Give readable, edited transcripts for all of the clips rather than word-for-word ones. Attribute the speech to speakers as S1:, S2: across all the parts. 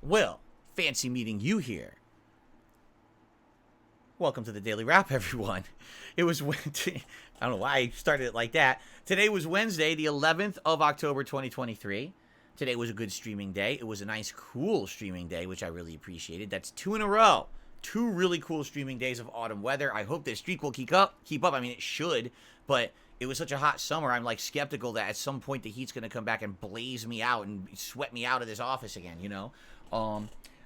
S1: Well, fancy meeting you here. Welcome to the Daily Wrap, everyone. It was Wednesday. I don't know why I started it like that. Today was Wednesday, the 11th of October, 2023. Today was a good streaming day. It was a nice, cool streaming day, which I really appreciated. That's 2 in a row. 2 really cool streaming days of autumn weather. I hope this streak will keep up. I mean, it should, but it was such a hot summer. I'm like skeptical that at some point the heat's going to come back and blaze me out and sweat me out of this office again, you know?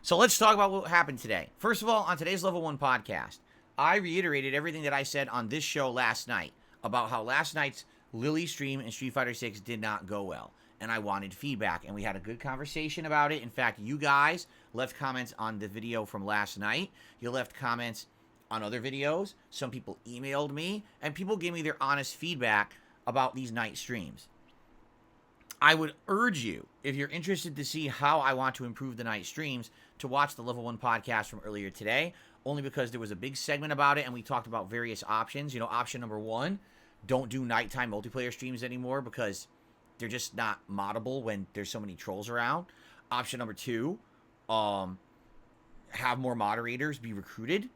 S1: So let's talk about what happened today. First of all, on today's Level 1 podcast, I reiterated everything that I said on this show last night about how last night's Lily stream in Street Fighter 6 did not go well. And I wanted feedback, and we had a good conversation about it. In fact, you guys left comments on the video from last night. You left comments on other videos. Some people emailed me, and people gave me their honest feedback about these night streams. I would urge you, if you're interested to see how I want to improve the night streams, to watch the Level 1 podcast from earlier today, only because there was a big segment about it, and we talked about various options. You know, option number 1, don't do nighttime multiplayer streams anymore because they're just not moddable when there's so many trolls around. Option number 2, have more moderators be recruited.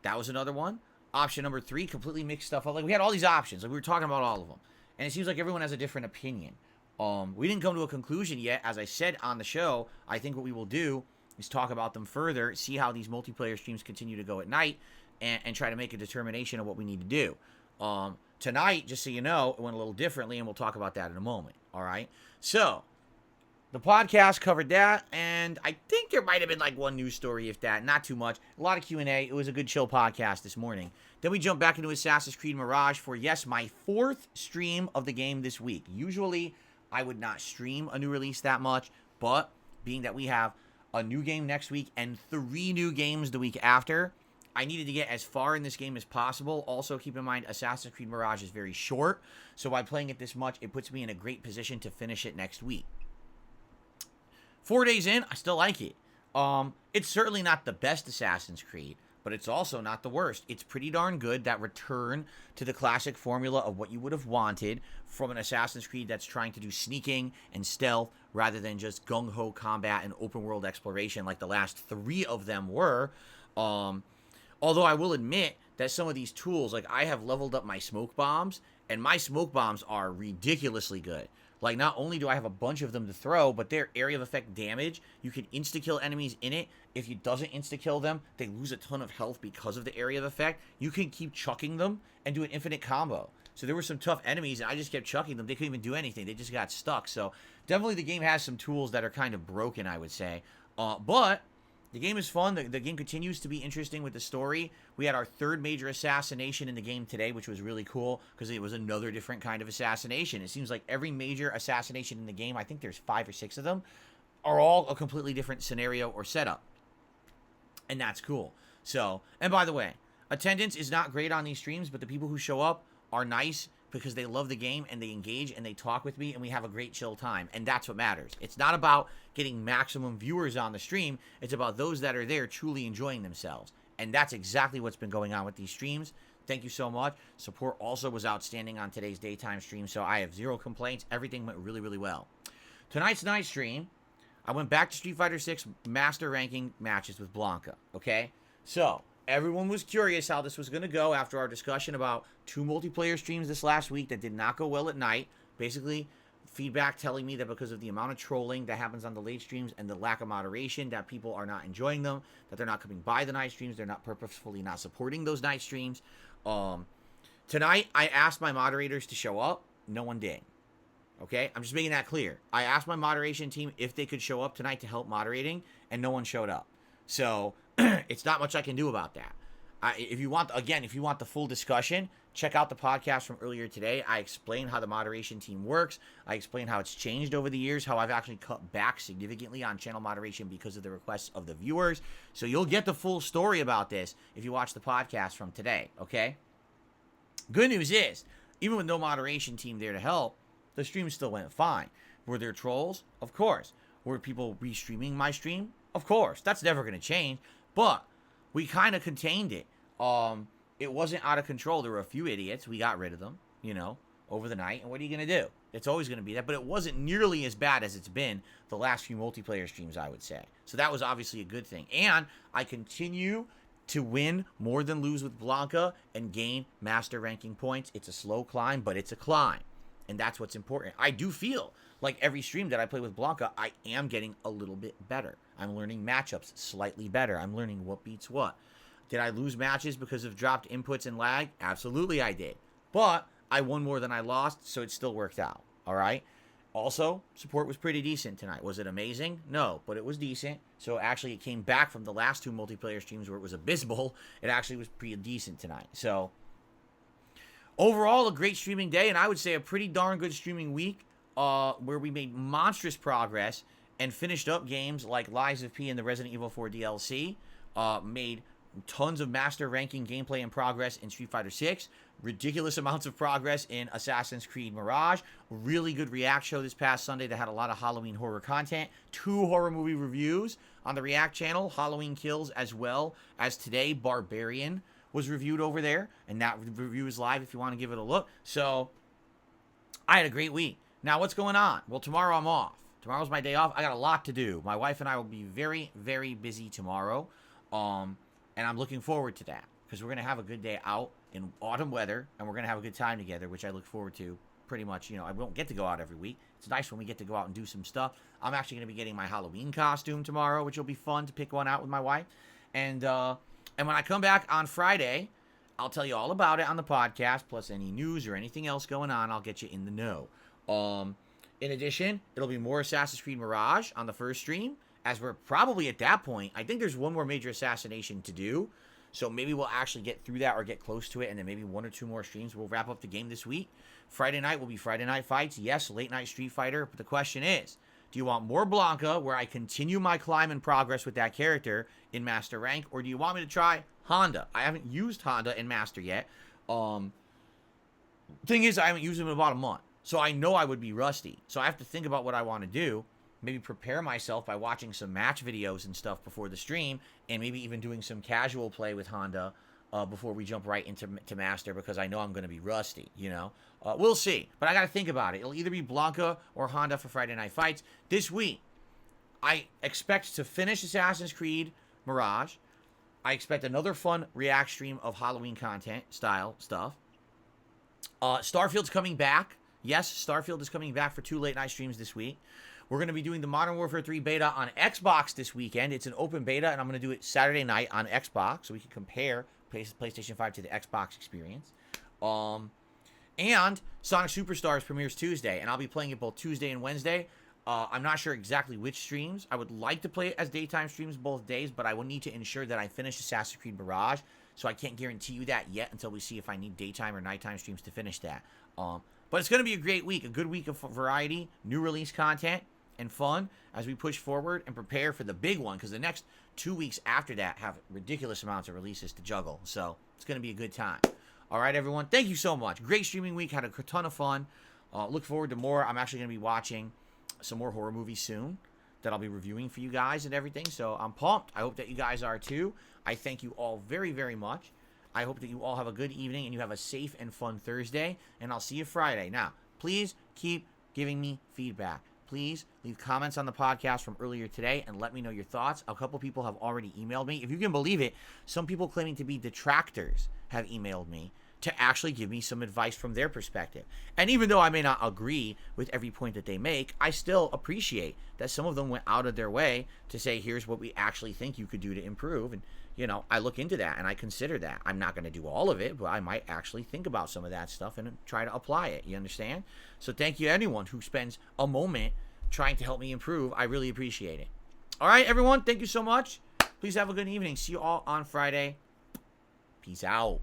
S1: That was another one. Option number 3, completely mix stuff up. Like, we had all these options. Like, we were talking about all of them. And it seems like everyone has a different opinion. We didn't come to a conclusion yet. As I said on the show, I think what we will do is talk about them further, see how these multiplayer streams continue to go at night, and try to make a determination of what we need to do. Tonight, just so you know, it went a little differently, and we'll talk about that in a moment. All right? So, the podcast covered that, and I think there might have been like one news story, if that. Not too much. A lot of Q&A. It was a good chill podcast this morning. Then we jump back into Assassin's Creed Mirage for, yes, my 4th stream of the game this week. Usually, I would not stream a new release that much, but being that we have a new game next week and 3 new games the week after, I needed to get as far in this game as possible. Also, keep in mind, Assassin's Creed Mirage is very short, so by playing it this much, it puts me in a great position to finish it next week. 4 days in, I still like it. It's certainly not the best Assassin's Creed, but it's also not the worst. It's pretty darn good, that return to the classic formula of what you would have wanted from an Assassin's Creed that's trying to do sneaking and stealth rather than just gung-ho combat and open-world exploration like the last 3 of them were. Although I will admit that some of these tools, like I have leveled up my smoke bombs, and my smoke bombs are ridiculously good. Like, not only do I have a bunch of them to throw, but their area of effect damage, you can insta-kill enemies in it. If it doesn't insta-kill them, they lose a ton of health because of the area of effect. You can keep chucking them and do an infinite combo. So there were some tough enemies, and I just kept chucking them. They couldn't even do anything. They just got stuck. So definitely the game has some tools that are kind of broken, I would say. But the game is fun. The game continues to be interesting with the story. We had our 3rd major assassination in the game today, which was really cool because it was another different kind of assassination. It seems like every major assassination in the game, I think there's 5 or 6 of them, are all a completely different scenario or setup. And that's cool. So, and by the way, attendance is not great on these streams, but the people who show up are nice because they love the game and they engage and they talk with me and we have a great chill time. And that's what matters. It's not about getting maximum viewers on the stream. It's about those that are there truly enjoying themselves. And that's exactly what's been going on with these streams. Thank you so much. Support also was outstanding on today's daytime stream, so I have 0 complaints. Everything went really, really well. Tonight's night stream, I went back to Street Fighter 6 Master Ranking matches with Blanka, okay? So, everyone was curious how this was going to go after our discussion about 2 multiplayer streams this last week that did not go well at night. Basically, feedback telling me that because of the amount of trolling that happens on the late streams and the lack of moderation, that people are not enjoying them, that they're not coming by the night streams, they're not purposefully not supporting those night streams. Tonight, I asked my moderators to show up. No one did. Okay? I'm just making that clear. I asked my moderation team if they could show up tonight to help moderating, and no one showed up. So, it's not much I can do about that. If you want the full discussion, check out the podcast from earlier today. I explain how the moderation team works. I explain how it's changed over the years, how I've actually cut back significantly on channel moderation because of the requests of the viewers. So you'll get the full story about this if you watch the podcast from today, okay? Good news is, even with no moderation team there to help, the stream still went fine. Were there trolls? Of course. Were people restreaming my stream? Of course. That's never going to change. But we kind of contained it. It wasn't out of control. There were a few idiots. We got rid of them, over the night. And what are you going to do? It's always going to be that, but it wasn't nearly as bad as it's been the last few multiplayer streams, I would say. So that was obviously a good thing. And I continue to win more than lose with Blanka and gain master ranking points. It's a slow climb, but it's a climb. And that's what's important. I do feel like every stream that I play with Blanka, I am getting a little bit better. I'm learning matchups slightly better. I'm learning what beats what. Did I lose matches because of dropped inputs and lag? Absolutely I did. But I won more than I lost, so it still worked out. All right? Also, support was pretty decent tonight. Was it amazing? No, but it was decent. So actually, it came back from the last two multiplayer streams where it was abysmal. It actually was pretty decent tonight. So overall, a great streaming day, and I would say a pretty darn good streaming week where we made monstrous progress and finished up games like Lies of P and the Resident Evil 4 DLC, made tons of master ranking gameplay and progress in Street Fighter 6, ridiculous amounts of progress in Assassin's Creed Mirage, really good React show this past Sunday that had a lot of Halloween horror content, 2 horror movie reviews on the React channel, Halloween Kills, as well as today, Barbarian was reviewed over there, and that review is live if you want to give it a look. So I had a great week. Now, what's going on? Well, tomorrow I'm off. Tomorrow's my day off. I got a lot to do. My wife and I will be very, very busy tomorrow. And I'm looking forward to that because we're going to have a good day out in autumn weather, and we're going to have a good time together, which I look forward to pretty much. You know, I won't get to go out every week. It's nice when we get to go out and do some stuff. I'm actually going to be getting my Halloween costume tomorrow, which will be fun to pick one out with my wife. And when I come back on Friday, I'll tell you all about it on the podcast, plus any news or anything else going on. I'll get you in the know. In addition, it'll be more Assassin's Creed Mirage on the first stream. As we're probably at that point, I think there's one more major assassination to do. So maybe we'll actually get through that or get close to it, and then maybe 1 or 2 more streams. We'll wrap up the game this week. Friday night will be Friday Night Fights. Yes, late night Street Fighter. But the question is, do you want more Blanka, where I continue my climb and progress with that character in Master Rank, or do you want me to try Honda? I haven't used Honda in Master yet. Thing is, I haven't used him in about a month. So I know I would be rusty. So I have to think about what I want to do. Maybe prepare myself by watching some match videos and stuff before the stream, and maybe even doing some casual play with Honda before we jump right into Master, because I know I'm going to be rusty, you know. We'll see, but I got to think about it. It'll either be Blanka or Honda for Friday Night Fights. This week, I expect to finish Assassin's Creed Mirage. I expect another fun React stream of Halloween content style stuff. Starfield's coming back. Yes, Starfield is coming back for 2 late night streams this week. We're going to be doing the Modern Warfare 3 beta on Xbox this weekend. It's an open beta, and I'm going to do it Saturday night on Xbox so we can compare PlayStation 5 to the Xbox experience. And Sonic Superstars premieres Tuesday, and I'll be playing it both Tuesday and Wednesday. I'm not sure exactly which streams. I would like to play it as daytime streams both days, but I will need to ensure that I finish Assassin's Creed Mirage, so I can't guarantee you that yet until we see if I need daytime or nighttime streams to finish that. But it's going to be a great week, a good week of variety, new release content, and fun as we push forward and prepare for the big one, because the next 2 weeks after that have ridiculous amounts of releases to juggle. So it's going to be a good time. All right, everyone. Thank you so much. Great streaming week. Had a ton of fun. Look forward to more. I'm actually going to be watching some more horror movies soon that I'll be reviewing for you guys and everything. So I'm pumped. I hope that you guys are too. I thank you all very, very much. I hope that you all have a good evening and you have a safe and fun Thursday. And I'll see you Friday. Now, please keep giving me feedback. Please leave comments on the podcast from earlier today and let me know your thoughts. A couple people have already emailed me. If you can believe it, some people claiming to be detractors have emailed me to actually give me some advice from their perspective. And even though I may not agree with every point that they make, I still appreciate that some of them went out of their way to say, here's what we actually think you could do to improve. And, you know, I look into that and I consider that. I'm not going to do all of it, but I might actually think about some of that stuff and try to apply it. You understand? So thank you, anyone who spends a moment trying to help me improve. I really appreciate it. All right, everyone. Thank you so much. Please have a good evening. See you all on Friday. Peace out.